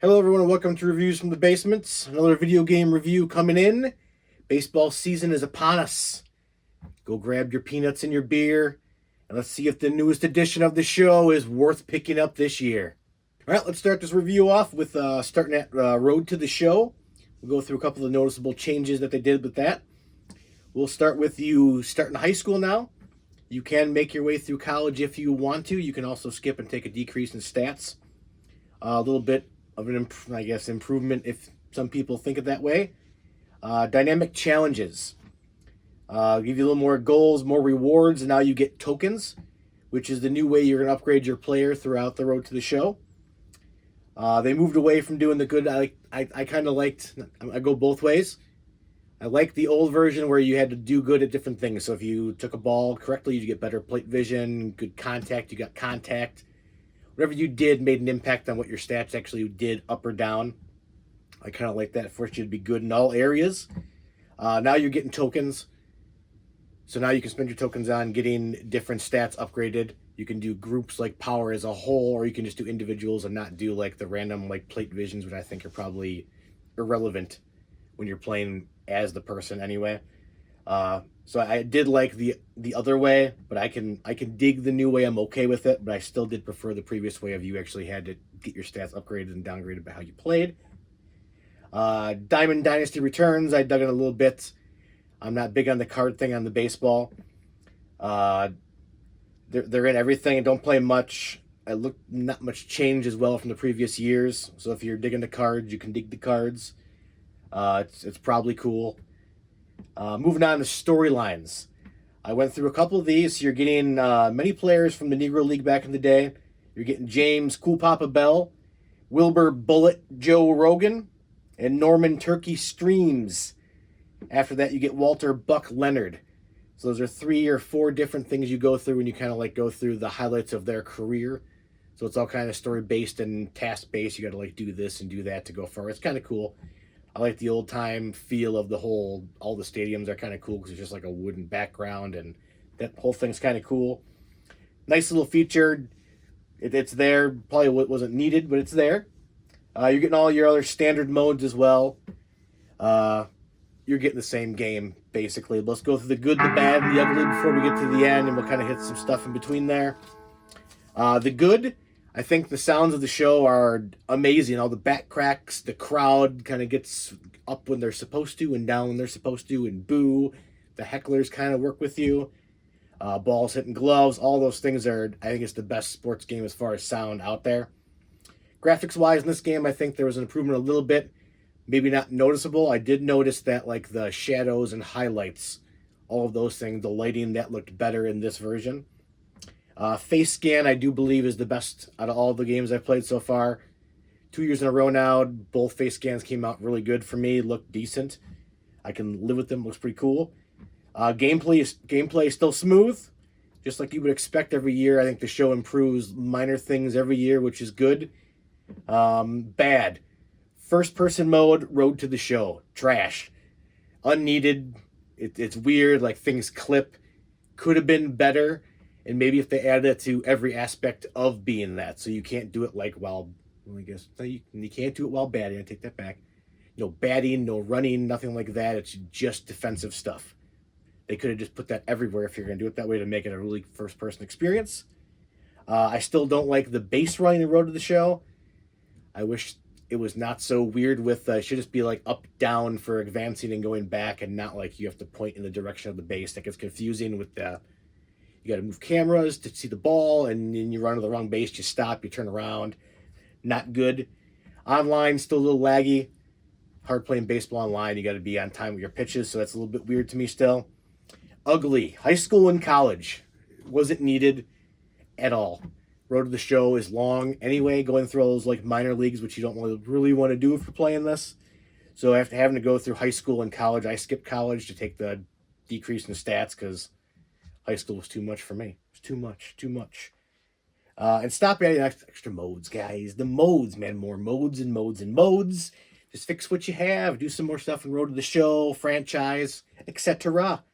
Hello everyone and welcome to Reviews from the Basement. Another video game review coming in. Baseball season is upon us. Go grab your peanuts and your beer and let's see if the newest edition of the show is worth picking up this year. Alright, let's start this review off with starting at Road to the Show. We'll go through a couple of noticeable changes that they did with that. We'll start with you starting high school now. You can make your way through college if you want to. You can also skip and take a decrease in stats. A little bit of an, improvement if some people think it that way. Dynamic challenges. Give you a little more goals, more rewards, and now you get tokens, which is the new way you're going to upgrade your player throughout the Road to the Show. They moved away from doing the good. I kind of liked, I go both ways. I like the old version where you had to do good at different things. So if you took a ball correctly, you get better plate vision, good contact, you got contact. Whatever you did made an impact on what your stats actually did, up or down. I kind of like that. Forced you to be good in all areas. Now you're getting tokens. So now you can spend your tokens on getting different stats upgraded. You can do groups like power as a whole, or you can just do individuals and not do like the random like plate visions, which I think are probably irrelevant when you're playing as the person anyway. So I did like the other way, but I can dig the new way. I'm okay with it, but I still did prefer the previous way of you actually had to get your stats upgraded and downgraded by how you played. Diamond Dynasty returns. I dug in a little bit. I'm not big on the card thing on the baseball. They're in everything and don't play much. Not much change as well from the previous years. So if you're digging the cards, you can dig the cards. It's probably cool. Moving on to storylines. I went through a couple of these. You're getting many players from the Negro League back in the day. You're getting James Cool Papa Bell, Wilbur Bullet Joe Rogan, and Norman Turkey Streams. After that, you get Walter Buck Leonard. So those are 3 or 4 different things you go through when you kind of like go through the highlights of their career. So it's all kind of story-based and task-based. You got to like do this and do that to go forward. It's kind of cool. I like the old-time feel of all the stadiums are kind of cool because it's just like a wooden background, and that whole thing's kind of cool. Nice little feature. It's there. Probably wasn't needed, but it's there. You're getting all your other standard modes as well. You're getting the same game, basically. Let's go through the good, the bad, and the ugly before we get to the end, and we'll kind of hit some stuff in between there. The good, I think the sounds of the show are amazing. All the back cracks, the crowd kind of gets up when they're supposed to and down when they're supposed to, and boo. The hecklers kind of work with you. Balls hitting gloves, all those things I think it's the best sports game as far as sound out there. Graphics-wise in this game, I think there was an improvement a little bit. Maybe not noticeable. I did notice that like the shadows and highlights, all of those things, the lighting, that looked better in this version. Face scan, I do believe, is the best out of all the games I've played so far. 2 years in a row now, both face scans came out really good for me, looked decent. I can live with them, looks pretty cool. Gameplay is still smooth, just like you would expect every year. I think the show improves minor things every year, which is good. Bad. First-person mode, Road to the Show. Trash. Unneeded. It's weird, like things clip. Could have been better. And maybe if they added it to every aspect of being that. So you can't do it like while, well, I guess, you can't do it while batting. I take that back. No batting, no running, nothing like that. It's just defensive stuff. They could have just put that everywhere if you're going to do it that way to make it a really first-person experience. I still don't like the base running in Road to the Show. I wish it was not so weird with, it should just be like up, down for advancing and going back, and not like you have to point in the direction of the base. That gets confusing with the, you got to move cameras to see the ball, and then you run to the wrong base, you stop, you turn around. Not good. Online, still a little laggy. Hard playing baseball online. You got to be on time with your pitches, so that's a little bit weird to me still. Ugly. High school and college. Wasn't needed at all. Road to the Show is long anyway, going through all those like minor leagues, which you don't really want to do if you're playing this. So after having to go through high school and college, I skipped college to take the decrease in the stats because high school was too much for me. It was too much. And stop adding extra modes, guys. The modes, man. More modes and modes and modes. Just fix what you have. Do some more stuff in Road to the Show, franchise, etc.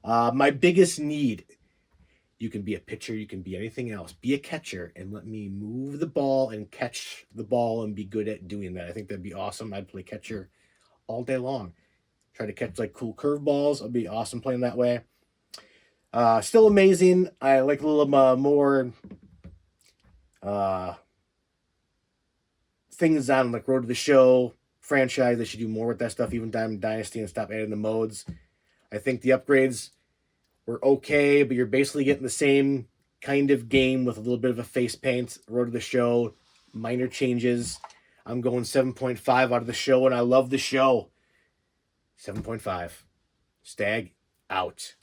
My biggest need You can be a pitcher, you can be anything else. Be a catcher and let me move the ball and catch the ball and be good at doing that. I think that'd be awesome. I'd play catcher all day long. Try to catch like cool curveballs. It'd be awesome playing that way. Still amazing. I like a little more things on like Road to the Show franchise. They should do more with that stuff, even Diamond Dynasty, and stop adding the modes. I think the upgrades were okay, but you're basically getting the same kind of game with a little bit of a face paint. Road to the Show, minor changes. I'm going 7.5 out of the show, and I love the show. 7.5. Stag out.